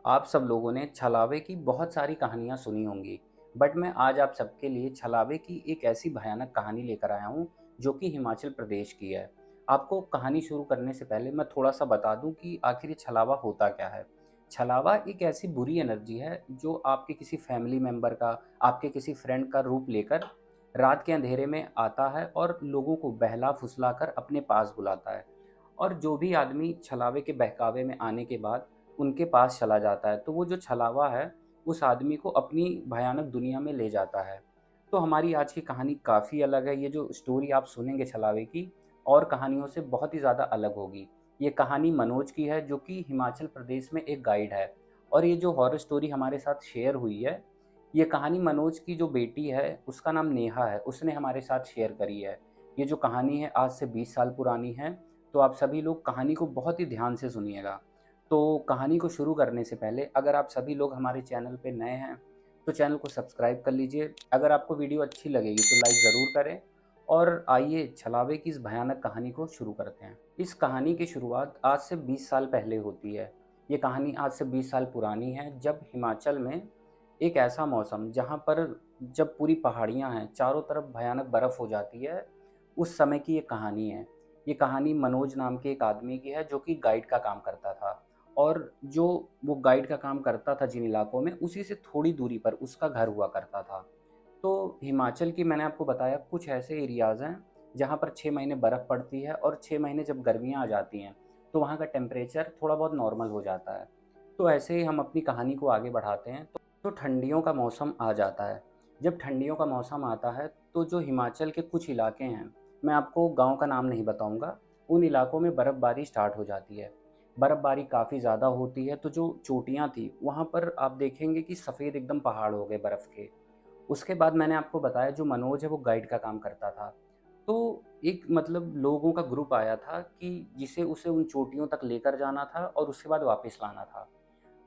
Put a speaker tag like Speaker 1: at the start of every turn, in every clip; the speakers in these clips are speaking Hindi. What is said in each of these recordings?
Speaker 1: आप सब लोगों ने छलावे की बहुत सारी कहानियाँ सुनी होंगी, बट मैं आज आप सबके लिए छलावे की एक ऐसी भयानक कहानी लेकर आया हूँ, जो कि हिमाचल प्रदेश की है। आपको कहानी शुरू करने से पहले मैं थोड़ा-सा बता दूँ कि आखिर ये छलावा होता क्या है? छलावा एक ऐसी बुरी एनर्जी है, जो आपके किसी फैमिली मेंबर का, आपके किसी फ्रेंड का रूप लेकर रात के अंधेरे में आता है और लोगों को बहला-फुसला कर अपने पास बुलाता है। और जो भी आदमी छलावे के बहकावे में आने के बाद उनके पास चला जाता है, तो वो जो छलावा है, उस आदमी को अपनी भयानक दुनिया में ले जाता है। तो हमारी आज की कहानी काफ़ी अलग है, ये जो स्टोरी आप सुनेंगे छलावे की और कहानियों से बहुत ही ज़्यादा अलग होगी। ये कहानी मनोज की है, जो कि हिमाचल प्रदेश में एक गाइड है, और ये जो हॉरर स्टोरी हमारे साथ शेयर हुई है, ये कहानी मनोज की जो बेटी है, उसका नाम नेहा है, उसने हमारे साथ शेयर करी है। ये जो कहानी है आज से 20 साल पुरानी है, तो आप सभी लोग कहानी को बहुत ही ध्यान से सुनिएगा। तो कहानी को शुरू करने से पहले अगर आप सभी लोग हमारे चैनल पे नए हैं, तो चैनल को सब्सक्राइब कर लीजिए। अगर आपको वीडियो अच्छी लगेगी तो लाइक ज़रूर करें, और आइए छलावे की इस भयानक कहानी को शुरू करते हैं। इस कहानी की शुरुआत आज से 20 साल पहले होती है। ये कहानी आज से 20 साल पुरानी है, जब हिमाचल में एक ऐसा मौसम जहाँ पर जब पूरी पहाड़ियाँ हैं, चारों तरफ भयानक बर्फ़ हो जाती है, उस समय की ये कहानी है। ये कहानी मनोज नाम के एक आदमी की है, जो कि गाइड का काम करता था, और जो वो गाइड का काम करता था जिन इलाकों में, उसी से थोड़ी दूरी पर उसका घर हुआ करता था। तो हिमाचल की मैंने आपको बताया कुछ ऐसे एरियाज़ हैं, जहाँ पर 6 महीने बर्फ़ पड़ती है, और 6 महीने जब गर्मियाँ आ जाती हैं, तो वहाँ का टेम्परेचर थोड़ा बहुत नॉर्मल हो जाता है। तो ऐसे ही हम अपनी कहानी को आगे बढ़ाते हैं, तो ठंडियों का मौसम आ जाता है। जब ठंडियों का मौसम आता है, तो जो हिमाचल के कुछ इलाके हैं, मैं आपको गाँव का नाम नहीं बताऊँगा, उन इलाकों में बर्फ़बारी स्टार्ट हो जाती है। बर्फ़बारी काफ़ी ज़्यादा होती है, तो जो चोटियाँ थी, वहाँ पर आप देखेंगे कि सफ़ेद एकदम पहाड़ हो गए बर्फ़ के। उसके बाद मैंने आपको बताया जो मनोज है वो गाइड का काम करता था। तो एक मतलब लोगों का ग्रुप आया था कि जिसे उसे उन चोटियों तक लेकर जाना था और उसके बाद वापस लाना था।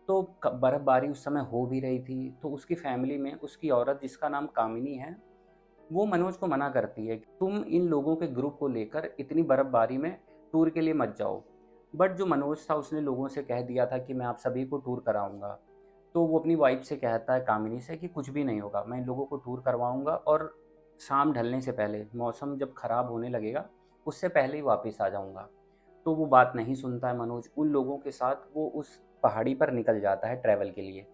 Speaker 1: तो बर्फ़बारी उस समय हो भी रही थी, तो उसकी फैमिली में उसकी औरत जिसका नाम कामिनी है, वो मनोज को मना करती है कि तुम इन लोगों के ग्रुप को लेकर इतनी बर्फ़बारी में टूर के लिए मत जाओ। बट जो मनोज था उसने लोगों से कह दिया था कि मैं आप सभी को टूर कराऊँगा। तो वो अपनी वाइफ़ से कहता है कामिनी से कि कुछ भी नहीं होगा, मैं इन लोगों को टूर करवाऊँगा, और शाम ढलने से पहले, मौसम जब ख़राब होने लगेगा, उससे पहले ही वापस आ जाऊँगा। तो वो बात नहीं सुनता है मनोज, उन लोगों के साथ वो उस पहाड़ी पर निकल जाता है ट्रैवल के लिए।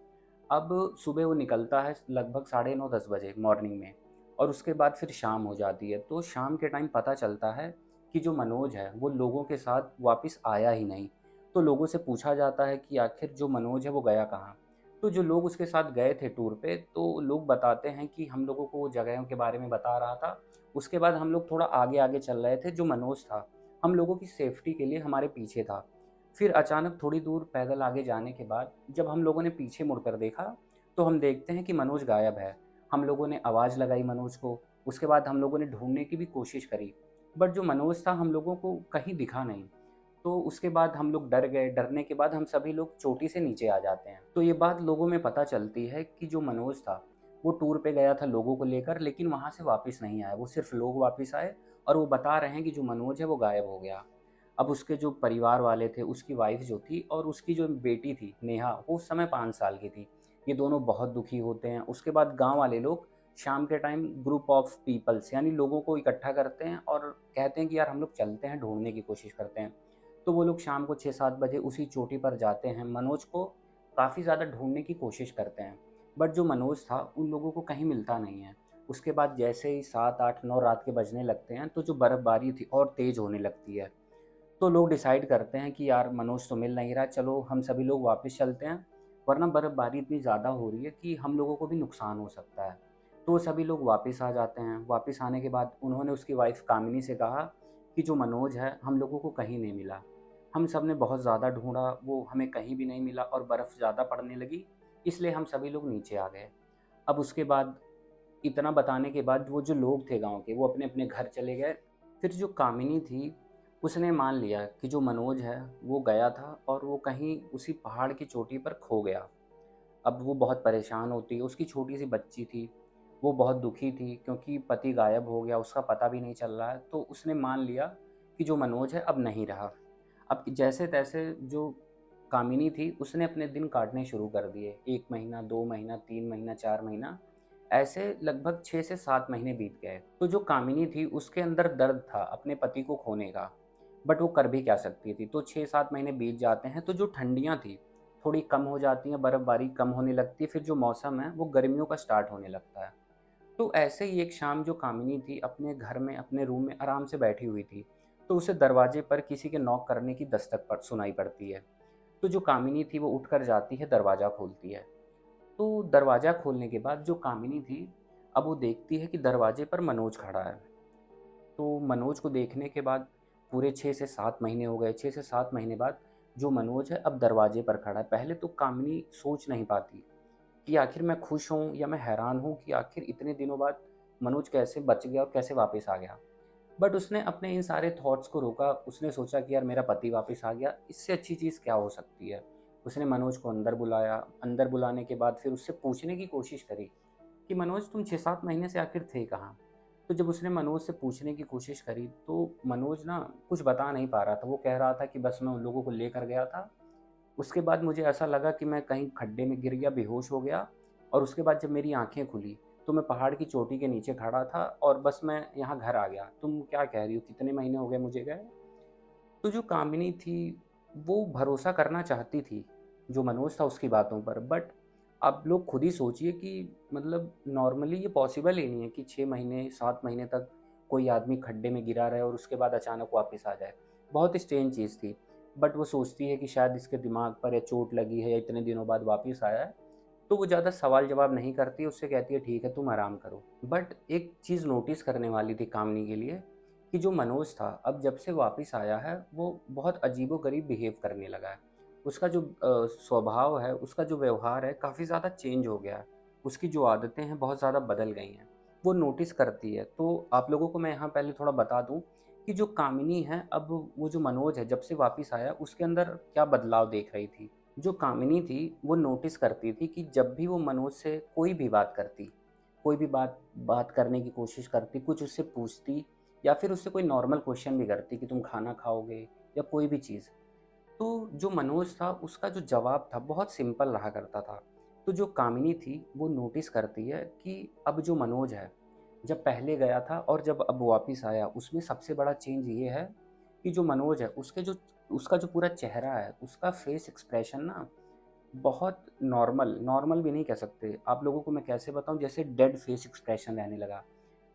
Speaker 1: अब सुबह वो निकलता है लगभग साढ़े 9-10 बजे मॉर्निंग में, और उसके बाद फिर शाम हो जाती है। तो शाम के टाइम पता चलता है कि जो मनोज है वो लोगों के साथ वापस आया ही नहीं। तो लोगों से पूछा जाता है कि आखिर जो मनोज है वो गया कहाँ? तो जो लोग उसके साथ गए थे टूर पे, तो लोग बताते हैं कि हम लोगों को वो जगहों के बारे में बता रहा था। उसके बाद हम लोग थोड़ा आगे-आगे चल रहे थे, जो मनोज था, हम लोगों की सेफ्टी के लिए हमारे पीछे था। फिर अचानक थोड़ी दूर पैदल आगे जाने के बाद जब हम लोगों ने पीछे मुड़कर देखा, तो हम देखते हैं कि मनोज गायब है। हम लोगों ने आवाज़ लगाई मनोज को, उसके बाद हम लोगों ने ढूँढने की भी कोशिश करी, बट जो मनोज था हम लोगों को कहीं दिखा नहीं। तो उसके बाद हम लोग डर गए, डरने के बाद हम सभी लोग चोटी से नीचे आ जाते हैं। तो ये बात लोगों में पता चलती है कि जो मनोज था, वो टूर पे गया था लोगों को लेकर, लेकिन वहाँ से वापस नहीं आया। वो सिर्फ़ लोग वापस आए, और वो बता रहे हैं कि जो मनोज है वो गायब हो गया। अब उसके जो परिवार वाले थे, उसकी वाइफ़ जो थी और उसकी जो बेटी थी नेहा, वो उस समय 5 साल की थी। ये दोनों बहुत दुखी होते हैं। उसके बाद गाँव वाले लोग शाम के टाइम ग्रुप ऑफ पीपल्स यानी लोगों को इकट्ठा करते हैं और कहते हैं कि यार हम लोग चलते हैं, ढूँढने की कोशिश करते हैं। तो वो लोग शाम को 6-7 बजे उसी चोटी पर जाते हैं। मनोज को काफ़ी ज़्यादा ढूँढने की कोशिश करते हैं, बट जो मनोज था उन लोगों को कहीं मिलता नहीं है। उसके बाद जैसे ही 7, 8, 9 रात के बजने लगते हैं, तो जो बर्फ़बारी थी और तेज़ होने लगती है। तो लोग डिसाइड करते हैं कि यार मनोज तो मिल नहीं रहा, चलो हम सभी लोग वापस चलते हैं, वरना बर्फ़बारी इतनी ज़्यादा हो रही है कि हम लोगों को भी नुकसान हो सकता है। तो सभी लोग वापस आ जाते हैं। वापस आने के बाद उन्होंने उसकी वाइफ़ कामिनी से कहा कि जो मनोज है हम लोगों को कहीं नहीं मिला। हम सब ने बहुत ज़्यादा ढूँढा, वो हमें कहीं भी नहीं मिला, और बर्फ़ ज़्यादा पड़ने लगी, इसलिए हम सभी लोग नीचे आ गए। अब उसके बाद इतना बताने के बाद वो जो लोग थे गाँव के, वो अपने-अपने घर चले गए। फिर जो कामिनी थी, उसने मान लिया कि जो मनोज है, वो गया था और वो कहीं उसी पहाड़ की चोटी पर खो गया। अब वो बहुत परेशान होती है, उसकी छोटी-सी बच्ची थी, वो बहुत दुखी थी क्योंकि पति गायब हो गया, उसका पता भी नहीं चल रहा है। तो उसने मान लिया कि जो मनोज है अब नहीं रहा। अब जैसे-तैसे जो कामिनी थी उसने अपने दिन काटने शुरू कर दिए। 1 महीना, 2 महीना, 3 महीना, 4 महीना, ऐसे लगभग 6 से 7 महीने बीत गए। तो जो कामिनी थी उसके अंदर दर्द था अपने पति को खोने का, बट वो कर भी क्या सकती थी। तो 6-7 महीने बीत जाते हैं, तो जो ठंडियाँ थी थोड़ी कम हो जाती हैं, बर्फ़बारी कम होने लगती है, फिर जो मौसम है वो गर्मियों का स्टार्ट होने लगता है। तो ऐसे ही एक शाम जो कामिनी थी अपने घर में अपने रूम में आराम से बैठी हुई थी, तो उसे दरवाजे पर किसी के नॉक करने की दस्तक सुनाई पड़ती है। तो जो कामिनी थी वो उठकर जाती है, दरवाज़ा खोलती है। तो दरवाज़ा खोलने के बाद जो कामिनी थी, अब वो देखती है कि दरवाजे पर मनोज खड़ा है। तो मनोज को देखने के बाद पूरे 6 से 7 महीने हो गए। 6 से 7 महीने बाद जो मनोज है अब दरवाजे पर खड़ा है। पहले तो कामिनी सोच नहीं पाती कि आखिर मैं खुश हूँ या मैं हैरान हूँ कि आखिर इतने दिनों बाद मनोज कैसे बच गया और कैसे वापस आ गया। बट उसने अपने इन सारे थॉट्स को रोका। उसने सोचा कि यार मेरा पति वापस आ गया, इससे अच्छी चीज़ क्या हो सकती है। उसने मनोज को अंदर बुलाया। अंदर बुलाने के बाद फिर उससे पूछने की कोशिश करी कि मनोज तुम 6-7 महीने से आखिर थे कहाँ? तो जब उसने मनोज से पूछने की कोशिश करी तो मनोज ना कुछ बता नहीं पा रहा था। वो कह रहा था कि बस मैं उन लोगों को लेकर गया था। उसके बाद मुझे ऐसा लगा कि मैं कहीं खड्डे में गिर गया, बेहोश हो गया, और उसके बाद जब मेरी आँखें खुली तो मैं पहाड़ की चोटी के नीचे खड़ा था और बस मैं यहाँ घर आ गया। तुम क्या कह रही हो? कितने महीने हो गए मुझे गए? तो जो कामिनी थी वो भरोसा करना चाहती थी जो मनोज था उसकी बातों पर, बट आप लोग खुद ही सोचिए कि मतलब नॉर्मली ये पॉसिबल ही नहीं है कि 6 महीने 7 महीने तक कोई आदमी खड्डे में गिरा रहे और उसके बाद अचानक वापस आ जाए। बहुत स्ट्रेंज चीज़ थी। बट वो सोचती है कि शायद इसके दिमाग पर या चोट लगी है या इतने दिनों बाद वापस आया है, तो वो ज़्यादा सवाल जवाब नहीं करती। उससे कहती है ठीक है तुम आराम करो। बट एक चीज़ नोटिस करने वाली थी कामनी के लिए कि जो मनोज था अब जब से वापस आया है वो बहुत अजीबो-गरीब बिहेव करने लगा है। उसका जो स्वभाव है, उसका जो व्यवहार है काफ़ी ज़्यादा चेंज हो गया है। उसकी जो आदतें हैं बहुत ज़्यादा बदल गई हैं। वो नोटिस करती है। तो आप लोगों को मैं यहाँ पहले थोड़ा बता दूँ कि जो कामिनी है अब वो जो मनोज है जब से वापस आया उसके अंदर क्या बदलाव देख रही थी। जो कामिनी थी वो नोटिस करती थी कि जब भी वो मनोज से कोई भी बात करती, कोई भी बात बात करने की कोशिश करती, कुछ उससे पूछती या फिर उससे कोई नॉर्मल क्वेश्चन भी करती कि तुम खाना खाओगे या कोई भी चीज़, तो जो मनोज था उसका जो जवाब था बहुत सिंपल रहा करता था। तो जो कामिनी थी वो नोटिस करती है कि अब जो मनोज है, जब पहले गया था और जब अब वापिस आया उसमें सबसे बड़ा चेंज ये है कि जो मनोज है उसका जो पूरा चेहरा है, उसका फेस एक्सप्रेशन ना बहुत नॉर्मल नॉर्मल भी नहीं कह सकते। आप लोगों को मैं कैसे बताऊँ, जैसे डेड फेस एक्सप्रेशन रहने लगा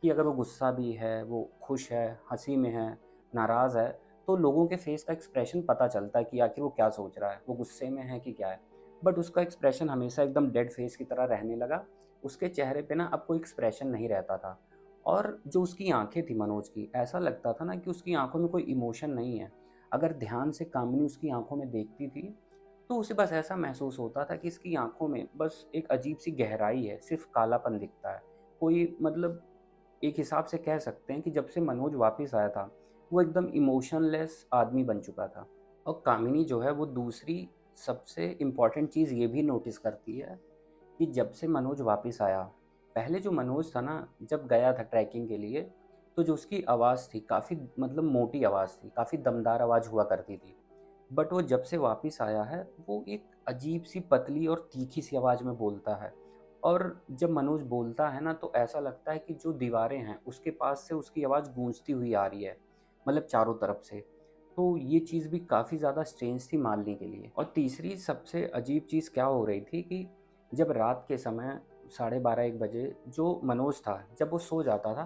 Speaker 1: कि अगर वो गुस्सा भी है, वो खुश है, हँसी में है, नाराज़ है, तो लोगों के फेस का एक्सप्रेशन पता चलता है कि आखिर वो क्या सोच रहा है, वो गुस्से में है कि क्या है। बट उसका एक्सप्रेशन हमेशा एकदम डेड फेस की तरह रहने लगा। उसके चेहरे पे ना अब कोई एक्सप्रेशन नहीं रहता था। और जो उसकी आँखें थी मनोज की, ऐसा लगता था ना कि उसकी आँखों में कोई इमोशन नहीं है। अगर ध्यान से कामिनी उसकी आँखों में देखती थी, तो उसे बस ऐसा महसूस होता था कि इसकी आँखों में बस एक अजीब-सी गहराई है, सिर्फ़ कालापन दिखता है। कोई मतलब एक हिसाब से कह सकते हैं कि जब से मनोज वापस आया था, वो एकदम इमोशनलेस आदमी बन चुका था। और कामिनी जो है वो दूसरी सबसे इम्पोर्टेंट चीज़ ये भी नोटिस करती है कि जब से मनोज वापस आया, पहले जो मनोज था ना, जब गया था ट्रैकिंग के लिए, तो जो उसकी आवाज़ थी काफ़ी मतलब मोटी आवाज़ थी, काफ़ी दमदार आवाज़ हुआ करती थी। बट वो जब से वापस आया है, वो एक अजीब-सी पतली और तीखी-सी आवाज़ में बोलता है। और जब मनोज बोलता है ना, तो ऐसा लगता है कि जो दीवारें हैं, उसके पास से उसकी आवाज़ गूंजती हुई आ रही है, मतलब चारों तरफ से। तो ये चीज़ भी काफ़ी ज़्यादा स्ट्रेंज थी मानने के लिए। और तीसरी सबसे अजीब चीज़ क्या हो रही थी कि जब रात के समय 12:30-1 बजे जो मनोज था, जब वो सो जाता था,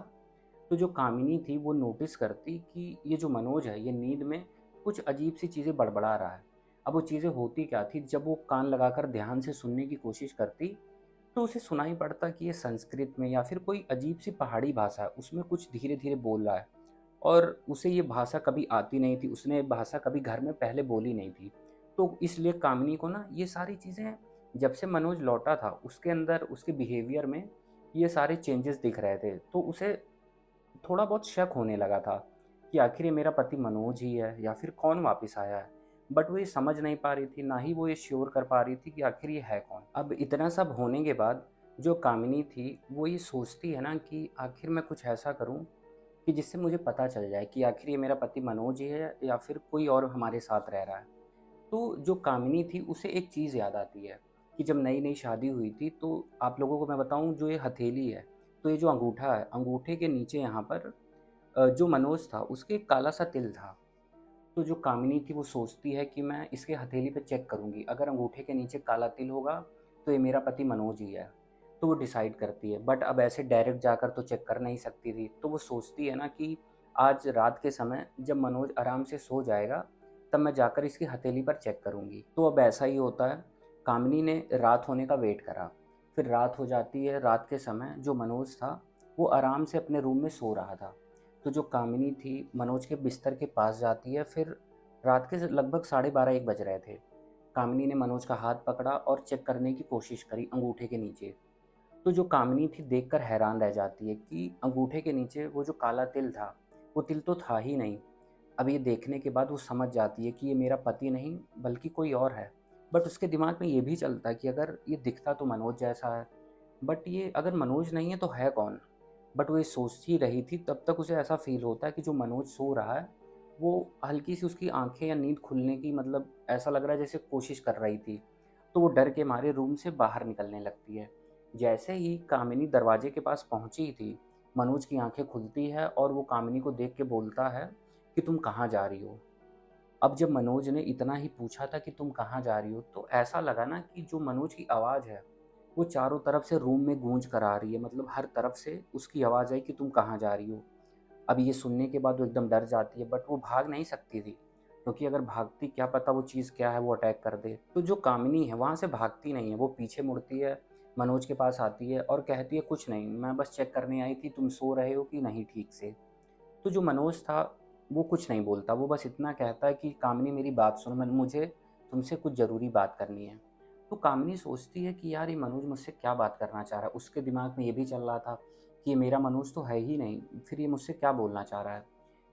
Speaker 1: तो जो कामिनी थी वो नोटिस करती कि ये जो मनोज है ये नींद में कुछ अजीब सी चीज़ें बड़बड़ा रहा है। अब वो चीज़ें होती क्या थी, जब वो कान लगाकर ध्यान से सुनने की कोशिश करती तो उसे सुनाई पड़ता कि ये संस्कृत में या फिर कोई अजीब सी पहाड़ी भाषा है, उसमें कुछ धीरे धीरे बोल रहा है। और उसे ये भाषा कभी आती नहीं थी, उसने ये भाषा कभी घर में पहले बोली नहीं थी। तो इसलिए कामिनी को ना ये सारी चीज़ें, जब से मनोज लौटा था उसके अंदर उसके बिहेवियर में ये सारे चेंजेस दिख रहे थे। तो उसे थोड़ा बहुत शक होने लगा था कि आखिर ये मेरा पति मनोज ही है या फिर कौन वापस आया है। बट वो ये समझ नहीं पा रही थी, ना ही वो ये श्योर कर पा रही थी कि आखिर ये है कौन। अब इतना सब होने के बाद जो कामिनी थी वो ये सोचती है ना कि आखिर मैं कुछ ऐसा करूं कि जिससे मुझे पता चल जाए कि आखिर ये मेरा पति मनोज ही है या फिर कोई और हमारे साथ रह रहा है। तो जो कामिनी थी उसे एक चीज़ याद आती है कि जब नई-नई शादी हुई थी तो आप लोगों को मैं बताऊँ जो ये हथेली है, तो ये जो अंगूठा है, अंगूठे के नीचे यहाँ पर जो मनोज था उसके एक काला-सा तिल था। तो जो कामिनी थी वो सोचती है कि मैं इसके हथेली पे चेक करूँगी, अगर अंगूठे के नीचे काला तिल होगा तो ये मेरा पति मनोज ही है। तो वो डिसाइड करती है, बट अब ऐसे डायरेक्ट जाकर तो चेक कर नहीं सकती थी। तो वो सोचती है ना कि आज रात के समय जब मनोज आराम से सो जाएगा, तब मैं जाकर इसकी हथेली पर चेक करूँगी। तो अब ऐसा ही होता है, कामिनी ने रात होने का वेट करा। फिर रात हो जाती है, रात के समय जो मनोज था, वो आराम से अपने रूम में सो रहा था। तो जो कामिनी थी मनोज के बिस्तर के पास जाती है। फिर रात के लगभग 12:30 1 बज रहे थे। कामिनी ने मनोज का हाथ पकड़ा और चेक करने की कोशिश करी अंगूठे के नीचे। तो जो कामिनी थी देखकर हैरान रह जाती है कि अंगूठे के नीचे वो जो काला तिल था, वो तिल तो था ही नहीं। अब ये देखने के बाद वो समझ जाती है कि ये मेरा पति नहीं बल्कि कोई और है। बट उसके दिमाग में ये भी चलता है कि अगर ये दिखता तो मनोज जैसा है, बट ये अगर मनोज नहीं है तो है कौन? बट वो ये सोच ही रही थी, तब तक उसे ऐसा फ़ील होता है कि जो मनोज सो रहा है, वो हल्की-सी उसकी आँखें या नींद खुलने की मतलब ऐसा लग रहा है जैसे कोशिश कर रही थी। तो वो डर के मारे रूम से बाहर निकलने लगती है। जैसे ही कामिनी दरवाजे के पास पहुँची थी, मनोज की आँखें खुलती है और वो कामिनी को देख के बोलता है कि तुम कहाँ जा रही हो? अब जब मनोज ने इतना ही पूछा था कि तुम कहाँ जा रही हो, तो ऐसा लगा ना कि जो मनोज की आवाज़ है, वो चारों तरफ से रूम में गूंज कर आ रही है। मतलब हर तरफ से उसकी आवाज़ आई कि तुम कहाँ जा रही हो। अब ये सुनने के बाद वो एकदम डर जाती है, बट वो भाग नहीं सकती थी, क्योंकि अगर भागती क्या पता वो चीज़ क्या है वो अटैक कर दे। तो जो कामिनी है वहाँ से भागती नहीं है, वो पीछे मुड़ती है, मनोज के पास आती है और कहती है कुछ नहीं, मैं बस चेक करने आई थी तुम सो रहे हो कि नहीं ठीक से। तो जो मनोज था वो कुछ नहीं बोलता, वो बस इतना कहता है कि कामिनी मेरी बात सुनो, मुझे तुमसे कुछ ज़रूरी बात करनी है। तो कामिनी सोचती है कि यार ये मनोज मुझसे क्या बात करना चाह रहा है। उसके दिमाग में ये भी चल रहा था कि ये मेरा मनोज तो है ही नहीं, फिर ये मुझसे क्या बोलना चाह रहा है।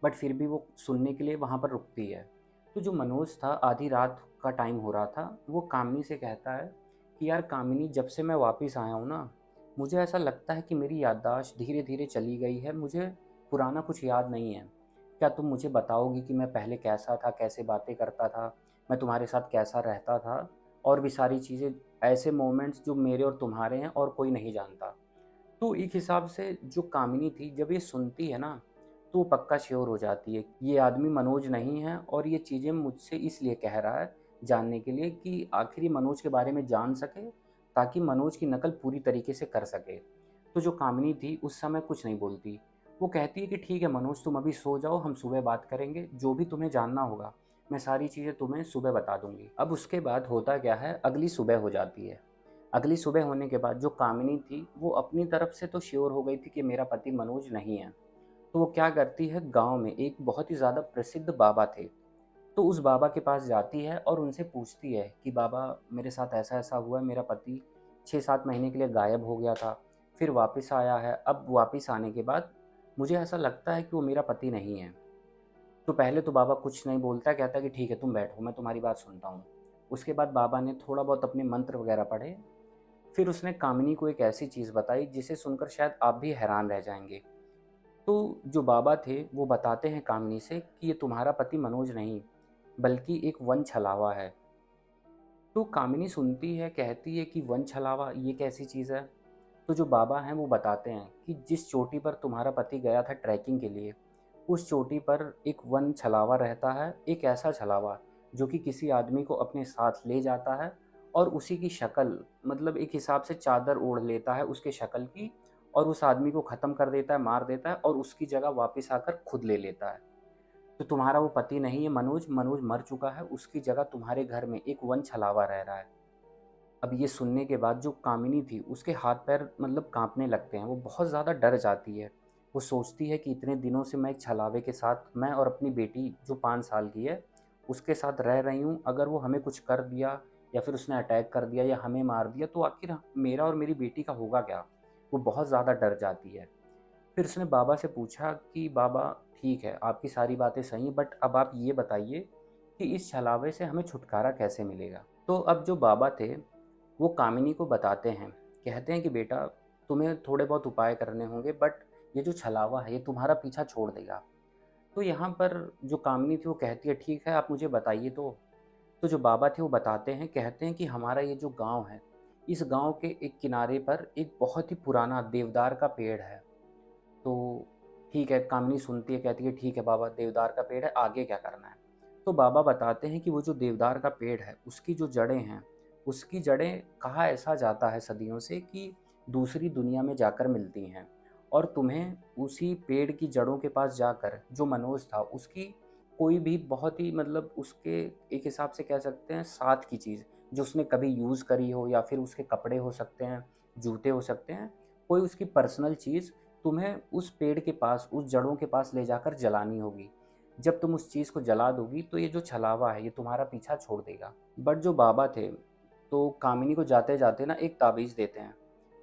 Speaker 1: बट फिर भी वो सुनने के लिए वहाँ पर रुकती है। तो जो मनोज था आधी रात का टाइम हो रहा था, वो कामिनी से कहता है कि यार कामिनी, जब से मैं वापस आया हूँ ना, मुझे ऐसा लगता है कि मेरी याददाश्त धीरे धीरे चली गई है, मुझे पुराना कुछ याद नहीं है। क्या तुम मुझे बताओगी कि मैं पहले कैसा था, कैसे बातें करता था, मैं तुम्हारे साथ कैसा रहता था, और भी सारी चीज़ें, ऐसे मोमेंट्स जो मेरे और तुम्हारे हैं और कोई नहीं जानता। तो एक हिसाब से जो कामिनी थी जब ये सुनती है ना, तो वो पक्का श्योर हो जाती है, ये आदमी मनोज नहीं है और ये चीज़ें मुझसे इसलिए कह रहा है, जानने के लिए कि आखिर ये मनोज के बारे में जान सके, ताकि मनोज की नकल पूरी तरीके से कर सके। तो जो कामिनी थी उस समय कुछ नहीं बोलती। वो कहती है कि ठीक है मनोज, तुम अभी सो जाओ, हम सुबह बात करेंगे, जो भी तुम्हें जानना होगा मैं सारी चीज़ें तुम्हें सुबह बता दूंगी। अब उसके बाद होता क्या है, अगली सुबह हो जाती है। अगली सुबह होने के बाद जो कामिनी थी वो अपनी तरफ से तो श्योर हो गई थी कि मेरा पति मनोज नहीं है। तो वो क्या करती है, गांव में एक बहुत ही ज़्यादा प्रसिद्ध बाबा थे, तो उस बाबा के पास जाती है और उनसे पूछती है कि बाबा, मेरे साथ ऐसा ऐसा हुआ है, मेरा पति 6-7 महीने के लिए गायब हो गया था, फिर वापस आया है, अब वापस आने के बाद मुझे ऐसा लगता है कि वो मेरा पति नहीं है। तो पहले तो बाबा कुछ नहीं बोलता, कहता है कि ठीक है तुम बैठो, मैं तुम्हारी बात सुनता हूँ। उसके बाद बाबा ने थोड़ा बहुत अपने मंत्र वगैरह पढ़े। फिर उसने कामिनी को एक ऐसी चीज़ बताई जिसे सुनकर शायद आप भी हैरान रह जाएंगे। तो जो बाबा थे वो बताते हैं कामिनी से कि ये तुम्हारा पति मनोज नहीं, बल्कि एक वन छलावा है। तो कामिनी सुनती है, कहती है कि वन छलावा ये कैसी चीज़ है? तो जो बाबा हैं वो बताते हैं कि जिस चोटी पर तुम्हारा पति गया था ट्रैकिंग के लिए, उस चोटी पर एक वन छलावा रहता है, एक ऐसा छलावा जो कि किसी आदमी को अपने साथ ले जाता है और उसी की शक्ल, मतलब एक हिसाब से चादर ओढ़ लेता है उसके शक्ल की, और उस आदमी को ख़त्म कर देता है, मार देता है और उसकी जगह वापस आकर खुद ले लेता है। तो तुम्हारा वो पति नहीं है मनोज, मनोज मर चुका है, उसकी जगह तुम्हारे घर में एक वन छलावा रह रहा है। अब ये सुनने के बाद जो कामिनी थी उसके हाथ पैर मतलब कांपने लगते हैं, वो बहुत ज़्यादा डर जाती है। वो सोचती है कि इतने दिनों से मैं एक छलावे के साथ, मैं और अपनी बेटी जो 5 साल की है उसके साथ रह रही हूँ, अगर वो हमें कुछ कर दिया या फिर उसने अटैक कर दिया या हमें मार दिया तो आखिर मेरा और मेरी बेटी का होगा क्या। वो बहुत ज़्यादा डर जाती है। फिर उसने बाबा से पूछा कि बाबा, ठीक है आपकी सारी बातें सही हैं, बट अब आप ये बताइए कि इस छलावे से हमें छुटकारा कैसे मिलेगा। तो अब जो बाबा थे वो कामिनी को बताते हैं, कहते हैं कि बेटा, तुम्हें थोड़े बहुत उपाय करने होंगे, बट ये जो छलावा है ये तुम्हारा पीछा छोड़ देगा। तो यहाँ पर जो कामिनी थी वो कहती है ठीक है आप मुझे बताइए तो। तो जो बाबा थे वो बताते हैं, कहते हैं कि हमारा ये जो गाँव है, इस गाँव के एक किनारे पर एक बहुत ही पुराना देवदार का पेड़ है। तो ठीक है, कामिनी सुनती है, कहती है ठीक है बाबा, देवदार का पेड़ है, आगे क्या करना है? तो बाबा बताते हैं कि वो जो देवदार का पेड़ है, उसकी जो जड़ें हैं, उसकी जड़ें कहा ऐसा जाता है सदियों से कि दूसरी दुनिया में जाकर मिलती हैं, और तुम्हें उसी पेड़ की जड़ों के पास जाकर जो मनोज था, उसकी कोई भी बहुत ही मतलब उसके एक हिसाब से कह सकते हैं साथ की चीज़, जो उसने कभी यूज़ करी हो, या फिर उसके कपड़े हो सकते हैं, जूते हो सकते हैं, कोई उसकी पर्सनल चीज़ तुम्हें उस पेड़ के पास, उस जड़ों के पास ले जाकर जलानी होगी। जब तुम उस चीज़ को जला दोगी तो ये जो छलावा है ये तुम्हारा पीछा छोड़ देगा। बट जो बाबा थे, तो कामिनी को जाते-जाते ना एक ताबीज़ देते हैं।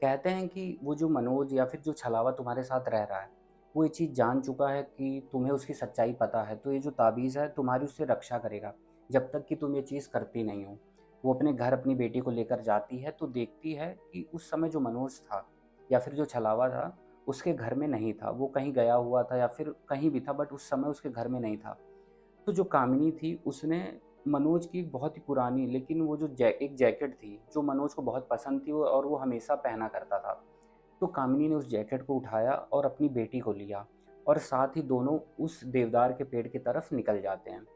Speaker 1: कहते हैं कि वो जो मनोज या फिर जो छलावा तुम्हारे साथ रह रहा है, वो ये चीज़ जान चुका है कि तुम्हें उसकी सच्चाई पता है, तो ये जो ताबीज़ है तुम्हारी उससे रक्षा करेगा, जब तक कि तुम ये चीज़ करती नहीं हो। वो अपने घर अपनी बेटी को लेकर जाती है, तो देखती है कि उस समय जो मनोज था या फिर जो छलावा था, उसके घर में नहीं था। वो कहीं गया हुआ था या फिर कहीं भी था, बट उस समय उसके घर में नहीं था। तो जो कामिनी थी उसने मनोज की बहुत ही पुरानी, लेकिन वो जो एक जैकेट थी जो मनोज को बहुत पसंद थी और वो हमेशा पहना करता था। तो कामिनी ने उस जैकेट को उठाया और अपनी बेटी को लिया, और साथ ही दोनों उस देवदार के पेड़ की तरफ निकल जाते हैं।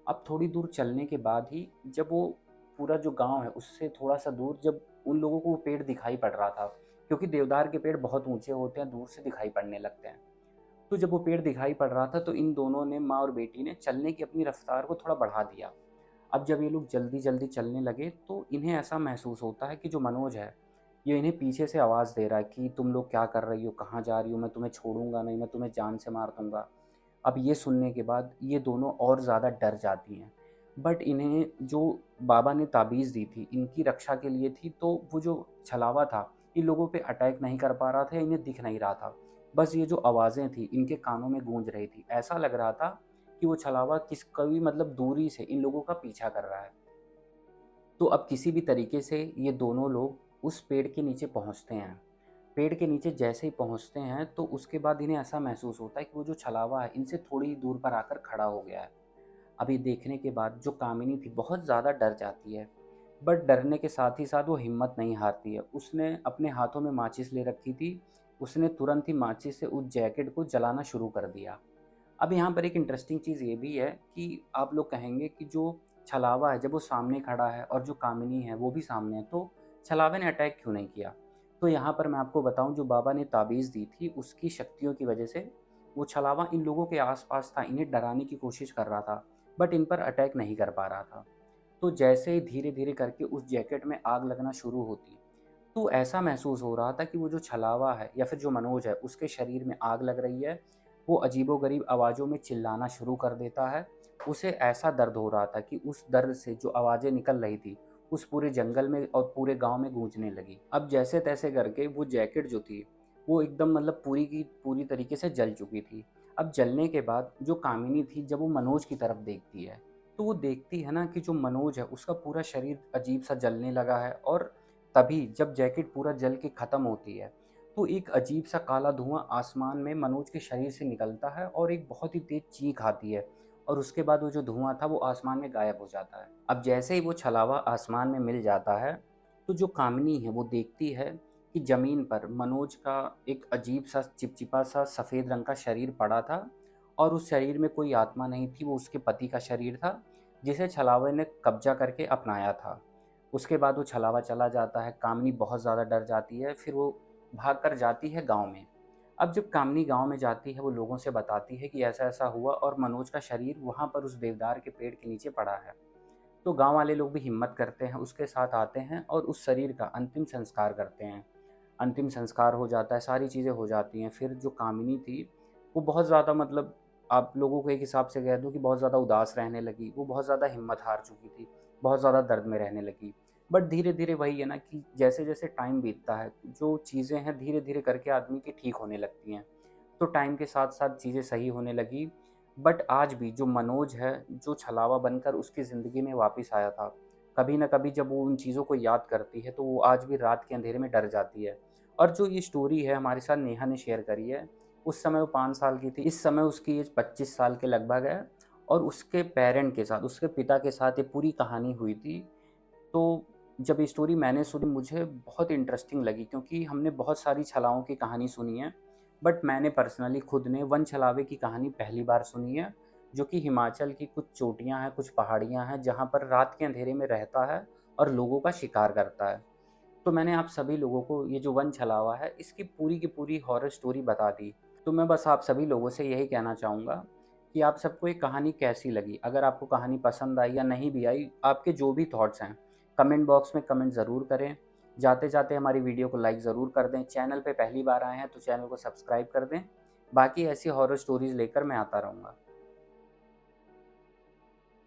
Speaker 1: अब थोड़ी दूर चलने के बाद ही जब वो पूरा जो गाँव है उससे थोड़ा-सा दूर, जब उन लोगों को वो पेड़ दिखाई पड़ रहा था, क्योंकि देवदार के पेड़ बहुत ऊँचे होते हैं, दूर से दिखाई पड़ने लगते हैं। तो जब वो पेड़ दिखाई पड़ रहा था, तो इन दोनों ने, माँ और बेटी ने, चलने की अपनी रफ़्तार को थोड़ा बढ़ा दिया। अब जब ये लोग जल्दी-जल्दी चलने लगे, तो इन्हें ऐसा महसूस होता है कि जो मनोज है, ये इन्हें पीछे से आवाज़ दे रहा है कि तुम लोग क्या कर रही हो? कहाँ जा रही हो? मैं तुम्हें छोड़ूँगा नहीं, मैं तुम्हें जान से मार दूँगा। अब ये सुनने के बाद ये दोनों और ज़्यादा डर जाती हैं। बट इन्हें जो बाबा ने ताबीज़ दी थी, इनकी रक्षा के लिए थी, तो वो जो छलावा था, इन लोगों पे अटैक नहीं कर पा रहा था, इन्हें दिख नहीं रहा था। बस ये जो आवाज़ें थी, इनके कानों में गूँज रही थी। ऐसा लग रहा था कि वो छलावा किस कभी मतलब दूरी से इन लोगों का पीछा कर रहा है। तो अब किसी भी तरीके से ये दोनों लोग उस पेड़ के नीचे पहुँचते हैं। पेड़ के नीचे जैसे ही पहुँचते हैं, तो उसके बाद इन्हें ऐसा महसूस होता है कि वो जो छलावा है, इनसे थोड़ी ही दूर पर आकर खड़ा हो गया है। अब ये देखने के बाद जो कामिनी थी बहुत ज़्यादा डर जाती है, बट डरने के साथ ही साथ वो हिम्मत नहीं हारती है। उसने अपने हाथों में माचिस ले रखी थी, उसने तुरंत ही माचिस से उस जैकेट को जलाना शुरू कर दिया। अब यहाँ पर एक इंटरेस्टिंग चीज़ ये भी है कि आप लोग कहेंगे कि जो छलावा है, जब वो सामने खड़ा है और जो कामिनी है वो भी सामने है, तो छलावे ने अटैक क्यों नहीं किया? तो यहाँ पर मैं आपको बताऊँ, जो बाबा ने ताबीज़ दी थी उसकी शक्तियों की वजह से वो छलावा इन लोगों के आस-पास था, इन्हें डराने की कोशिश कर रहा था, बट इन पर अटैक नहीं कर पा रहा था। तो जैसे ही धीरे-धीरे करके उस जैकेट में आग लगना शुरू होती, तो ऐसा महसूस हो रहा था कि वो जो छलावा है या फिर जो मनोज है, उसके शरीर में आग लग रही है। वो अजीबो-गरीब आवाज़ों में चिल्लाना शुरू कर देता है। उसे ऐसा दर्द हो रहा था कि उस दर्द से जो आवाज़ें निकल रही थी, उस पूरे जंगल में और पूरे गाँव में गूँजने लगी। अब जैसे-तैसे करके वो जैकेट जो थी, वो एकदम मतलब पूरी की पूरी तरीके से जल चुकी थी। अब जलने के बाद जो कामिनी थी, जब वो मनोज की तरफ देखती है, तो वो देखती है ना कि जो मनोज है, उसका पूरा शरीर अजीब-सा जलने लगा है, और तभी जब जैकेट पूरा जल के ख़त्म होती है, तो एक अजीब-सा काला धुआँ आसमान में मनोज के शरीर से निकलता है और एक बहुत ही तेज़ चीख आती है, और उसके बाद वो जो धुआँ था वो आसमान में गायब हो जाता है। अब जैसे ही वो छलावा आसमान में मिल जाता है, तो जो कामिनी है वो देखती है कि ज़मीन पर मनोज का एक अजीब-सा चिपचिपा-सा सफ़ेद रंग का शरीर पड़ा था, और उस शरीर में कोई आत्मा नहीं थी, वो उसके पति का शरीर था, जिसे छलावे ने कब्ज़ा करके अपनाया था। उसके बाद वो छलावा चला जाता है, कामिनी बहुत ज़्यादा डर जाती है, फिर वो भाग कर जाती है गाँव में। अब जब कामिनी गाँव में जाती है, वो लोगों से बताती है कि ऐसा-ऐसा हुआ और मनोज का शरीर वहाँ पर उस देवदार के पेड़ के नीचे पड़ा है। तो गाँव वाले लोग भी हिम्मत करते हैं, उसके साथ आते हैं और उस शरीर का अंतिम संस्कार करते हैं। अंतिम संस्कार हो जाता है, सारी चीज़ें हो जाती हैं। फिर जो कामिनी थी, वो बहुत ज़्यादा मतलब आप लोगों को एक हिसाब से कह दूँ कि बहुत ज़्यादा उदास रहने लगी। वो बहुत ज़्यादा हिम्मत हार चुकी थी, बहुत ज़्यादा दर्द में रहने लगी। बट धीरे-धीरे वही है ना कि जैसे-जैसे टाइम बीतता है, जो चीज़ें हैं धीरे-धीरे करके आदमी की ठीक होने लगती हैं। तो टाइम के साथ-साथ चीज़ें सही होने लगी। बट आज भी जो मनोज है, जो छलावा बनकर उसकी ज़िंदगी में वापस आया था, कभी न कभी जब वो उन चीज़ों को याद करती है, तो वो आज भी रात के अंधेरे में डर जाती है। और जो ये स्टोरी है हमारे साथ नेहा ने शेयर करी है, उस समय वो 5 साल की थी, इस समय उसकी एज 25 साल के लगभग है, और उसके पेरेंट के साथ, उसके पिता के साथ ये पूरी कहानी हुई थी। तो जब ये स्टोरी मैंने सुनी मुझे बहुत इंटरेस्टिंग लगी, क्योंकि हमने बहुत सारी छलाओं की कहानी सुनी है, बट मैंने पर्सनली खुद ने वन छलावे की कहानी पहली बार सुनी है, जो कि हिमाचल की कुछ चोटियाँ हैं, कुछ पहाड़ियाँ हैं, जहाँ पर रात के अंधेरे में रहता है और लोगों का शिकार करता है। तो मैंने आप सभी लोगों को ये जो वन छलावा है, इसकी पूरी की पूरी हॉरर स्टोरी बता दी। तो मैं बस आप सभी लोगों से यही कहना चाहूँगा कि आप सबको ये कहानी कैसी लगी? अगर आपको कहानी पसंद आई या नहीं भी आई, आपके जो भी थॉट्स हैं, कमेंट बॉक्स में कमेंट ज़रूर करें। जाते-जाते हमारी वीडियो को लाइक ज़रूर कर दें। चैनल पे पहली बार आए हैं तो चैनल को सब्सक्राइब कर दें। बाकी ऐसी हॉरर स्टोरीज़ लेकर मैं आता रहूँगा।